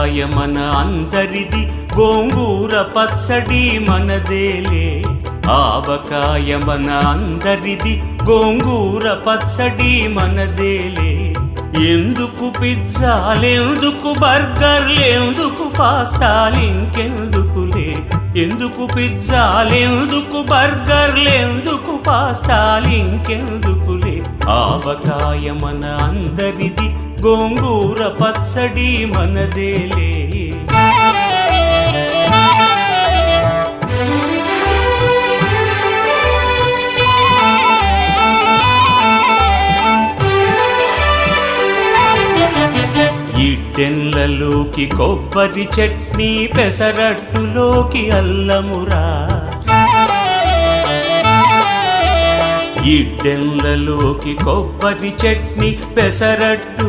ఆవకాయ మన అందరిది, గోంగూర పచ్చడి మనదేలే. ఆవకాయ మన అందరిది, గోంగూర పచ్చడి మనదేలే. ఎందుకు పిజ్జాలెందుకు బర్గర్లెందుకు పాస్తాలింకెందుకులే. ఎందుకు పిజ్జాలెందుకు బర్గర్లెందుకు పాస్తాలింకెందుకులే. ఆవకాయ మన అందరిది, గోంగూర పచ్చడి మనదేలే. ఇడ్డెన్లలోకి కొబ్బరి చట్నీ, పెసరట్టులోకి అల్లమురా. ఇడ్డెన్లలోకి కొబ్బరి చట్నీ, పెసరట్టు